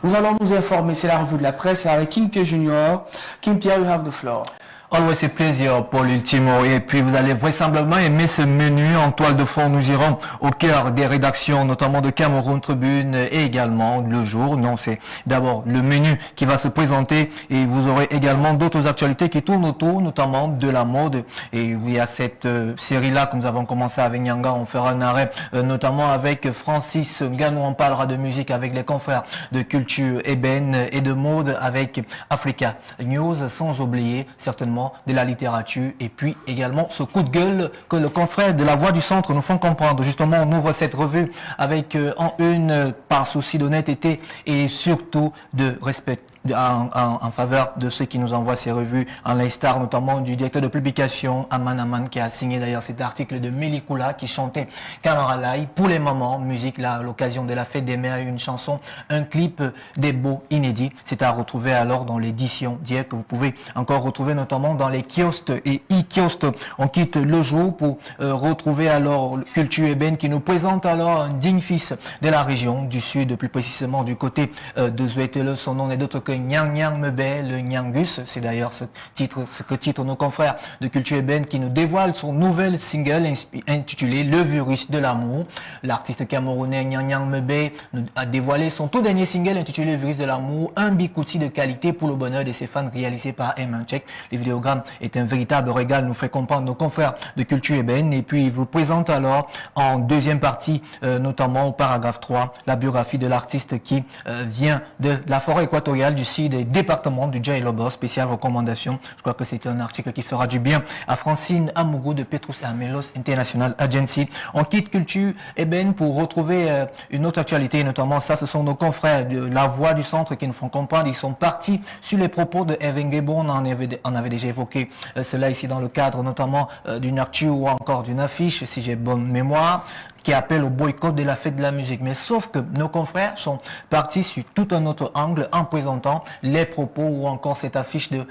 Nous allons nous informer, c'est la revue de la presse avec King Pierre Junior. King Pierre, you have the floor. Always a pleasure, Paul Ultimo. Et puis vous allez vraisemblablement aimer ce menu en toile de fond. Nous irons au cœur des rédactions, notamment de Cameroun Tribune et également Le Jour. Non, c'est d'abord le menu qui va se présenter et vous aurez également d'autres actualités qui tournent autour, notamment de la mode. Et il y a cette série-là que nous avons commencé avec Nyanga. On fera un arrêt, notamment avec Francis Ganou. On parlera de musique avec les confrères de culture ébène et de mode avec Africa News, sans oublier certainement de la littérature et puis également ce coup de gueule que le confrère de la Voix du Centre nous font comprendre. Justement, on ouvre cette revue avec en une par souci d'honnêteté et surtout de respect en faveur de ceux qui nous envoient ces revues, en l'instar notamment du directeur de publication Aman Aman qui a signé d'ailleurs cet article de Melikula qui chantait Kamaralai pour les mamans, musique là à l'occasion de la fête des mères, une chanson, un clip des beaux inédits. C'est à retrouver alors dans l'édition d'hier que vous pouvez encore retrouver notamment dans les kiosques et e-kiosques. On quitte Le Jour pour retrouver alors Culture Ébène qui nous présente alors un digne fils de la région du sud, plus précisément du côté de Zouetele. Son nom n'est d'autre que Nyang Nyang Mebe, le Nyangus. C'est d'ailleurs ce que titre nos confrères de Culture Ébène qui nous dévoile son nouvel single intitulé Le Virus de l'amour. L'artiste camerounais Nyang Nyang Mebe a dévoilé son tout dernier single intitulé Le Virus de l'amour, un bikouti de qualité pour le bonheur de ses fans réalisé par M1 Check. Le vidéogramme est un véritable régal, nous fait comprendre nos confrères de Culture Ébène. Et puis il vous présente alors en deuxième partie, notamment au paragraphe 3, la biographie de l'artiste qui vient de la forêt équatoriale du des départements du Dja et Lobo, spéciale recommandation. Je crois que c'est un article qui fera du bien à Francine Amougou de Petrus Amelos International Agency. On quitte Culture Ébène pour retrouver une autre actualité, notamment ça, ce sont nos confrères de la Voix du Centre qui nous font comprendre. Ils sont partis sur les propos de Evan Gebo. On avait déjà évoqué cela ici dans le cadre notamment d'une actu ou encore d'une affiche, si j'ai bonne mémoire, qui appelle au boycott de la fête de la musique. Mais sauf que nos confrères sont partis sur tout un autre angle en présentant les propos ou encore cette affiche de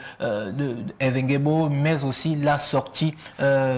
Evan Gebo, mais aussi la sortie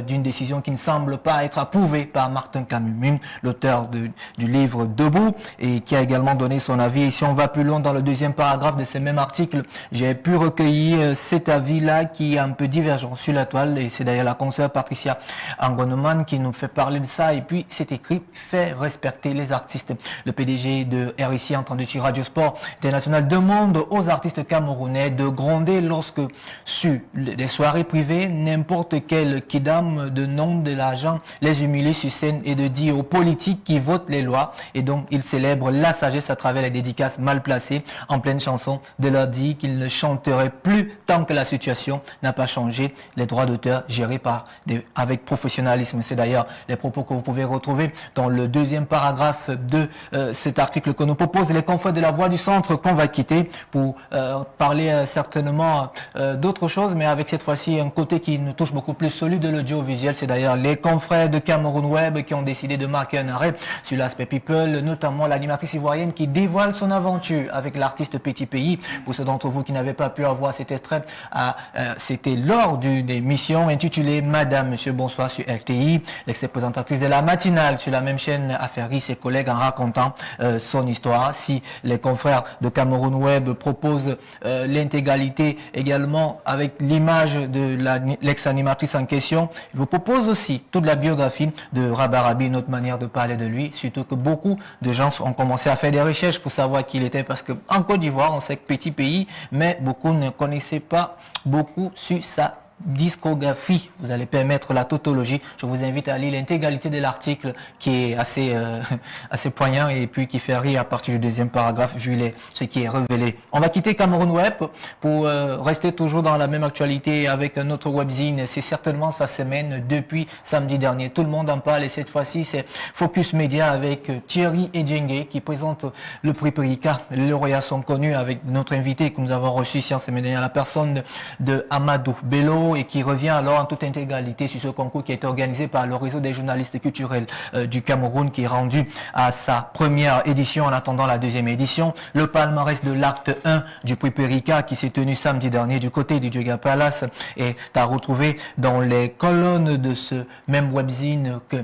d'une décision qui ne semble pas être approuvée par Martin Camus, l'auteur du livre Debout, et qui a également donné son avis. Et si on va plus loin dans le deuxième paragraphe de ce même article, j'ai pu recueillir cet avis-là qui est un peu divergent sur la toile, et c'est d'ailleurs la consoeur Patricia Angoneman qui nous fait parler de ça. Et puis c'est écrit « Fait respecter les artistes ». Le PDG de RICI, entendu sur Radio Sport International, demande aux artistes camerounais de gronder lorsque, sur des soirées privées, n'importe quel kidam de nom de l'argent les humilie sur scène et de dire aux politiques qui votent les lois. Et donc, ils célèbrent la sagesse à travers les dédicaces mal placées en pleine chanson, de leur dire qu'ils ne chanteraient plus tant que la situation n'a pas changé. Les droits d'auteur gérés avec professionnalisme. C'est d'ailleurs les propos que vous pouvez retrouver dans le deuxième paragraphe de cet article que nous proposent les confrères de la Voix du Centre, qu'on va quitter pour parler certainement d'autres choses, mais avec cette fois-ci un côté qui nous touche beaucoup plus, celui de l'audiovisuel. C'est d'ailleurs les confrères de Cameroun Web qui ont décidé de marquer un arrêt sur l'aspect people, notamment l'animatrice ivoirienne qui dévoile son aventure avec l'artiste Petit Pays. Pour ceux d'entre vous qui n'avaient pas pu avoir cet extrait, c'était lors d'une émission intitulée Madame, Monsieur, Bonsoir sur RTI. L'ex-présentatrice de la matinale sur la même chaîne a fait rire ses collègues en racontant son histoire. Si les confrères de Cameroun Web proposent l'intégralité également avec l'image de l'ex-animatrice en question, je vous propose aussi toute la biographie de Rabarabi, une autre manière de parler de lui, surtout que beaucoup de gens ont commencé à faire des recherches pour savoir qui il était, parce qu'en Côte d'Ivoire, on sait que petit pays, mais beaucoup ne connaissaient pas beaucoup sur sa discographie. Vous allez permettre la tautologie. Je vous invite à lire l'intégralité de l'article qui est assez poignant et puis qui fait rire à partir du deuxième paragraphe vu ce qui est révélé. On va quitter Cameroun Web pour rester toujours dans la même actualité avec un autre webzine. C'est certainement sa semaine depuis samedi dernier. Tout le monde en parle et cette fois-ci c'est Focus Média avec Thierry Edjenge qui présente le prix Prika. Les lauréats sont connus avec notre invité que nous avons reçu ici en semaine dernière, la personne de Amadou Bello. concours et qui revient alors en toute intégralité sur ce concours qui est organisé par le réseau des journalistes culturels du Cameroun, qui est rendu à sa première édition en attendant la deuxième édition. Le palmarès de l'acte 1 du prix Perica qui s'est tenu samedi dernier du côté du Djega Palace est à retrouver dans les colonnes de ce même webzine que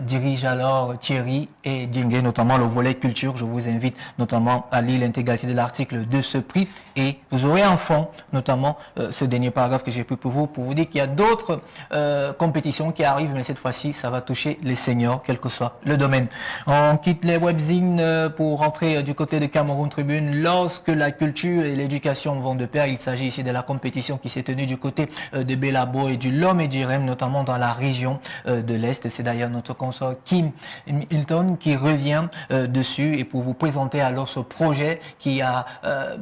dirige alors Thierry et Dingue, notamment le volet culture. Je vous invite notamment à lire l'intégralité de l'article de ce prix et vous aurez en fond notamment ce dernier paragraphe que j'ai pris pour vous dire qu'il y a d'autres compétitions qui arrivent, mais cette fois-ci ça va toucher les seniors, quel que soit le domaine. On quitte les webzines pour rentrer du côté de Cameroun Tribune. Lorsque la culture et l'éducation vont de pair, il s'agit ici de la compétition qui s'est tenue du côté de Belabo et du Lom et du Rem, notamment dans la région de l'Est. C'est d'ailleurs notre consort Kim Hilton qui revient dessus et pour vous présenter alors ce projet qui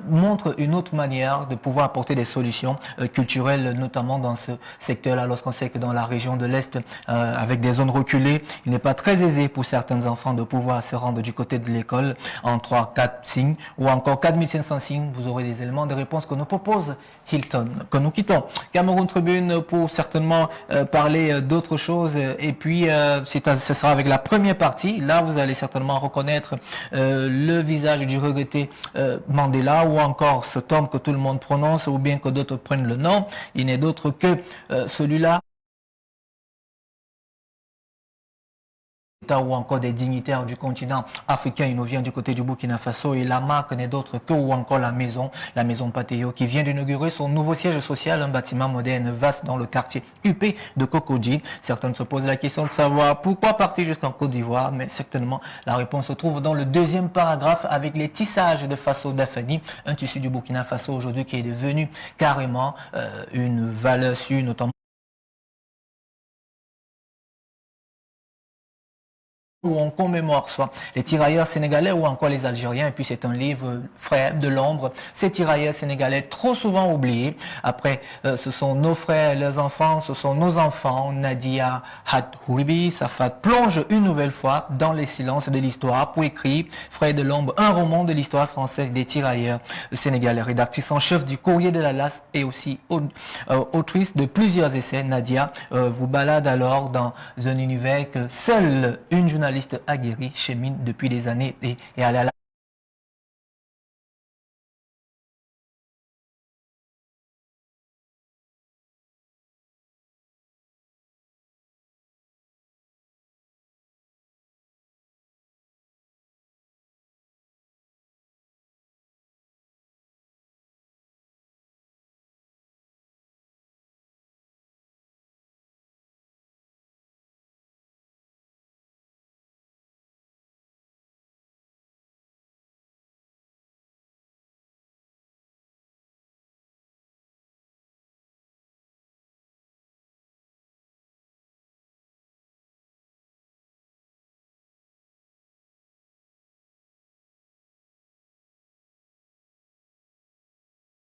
montre une autre manière de pouvoir apporter des solutions culturelles, notamment dans ce secteur-là, lorsqu'on sait que dans la région de l'Est, avec des zones reculées, il n'est pas très aisé pour certains enfants de pouvoir se rendre du côté de l'école en 3-4 signes ou encore 4500 signes. Vous aurez des éléments de réponse que nous propose Hilton. Que nous quittons Cameroun Tribune pour certainement parler d'autres choses et puis ce sera avec la première partie. Là, vous allez certainement reconnaître le visage du regretté Mandela ou encore cet homme que tout le monde prononce ou bien que d'autres prennent le nom. Il n'est d'autre que celui-là ou encore des dignitaires du continent africain. Il nous vient du côté du Burkina Faso et la marque n'est d'autre que ou encore la maison Patéo qui vient d'inaugurer son nouveau siège social, un bâtiment moderne vaste dans le quartier UP de Cocody. Certains se posent la question de savoir pourquoi partir jusqu'en Côte d'Ivoire, mais certainement la réponse se trouve dans le deuxième paragraphe avec les tissages de Faso d'Afani, un tissu du Burkina Faso aujourd'hui qui est devenu carrément une valeur sûre, notamment où on commémore soit les tirailleurs sénégalais ou encore les Algériens. Et puis c'est un livre frère de l'ombre, ces tirailleurs sénégalais trop souvent oubliés. Après, ce sont nos frères, leurs enfants, ce sont nos enfants. Nadia Hadhouribi Safat plonge une nouvelle fois dans les silences de l'histoire pour écrire Frères de l'ombre, un roman de l'histoire française des tirailleurs sénégalais. Rédactrice en chef du Courrier de l'Atlas et aussi autrice de plusieurs essais, Nadia vous balade alors dans un univers que seule une journaliste aguerrie chemine depuis des années et elle a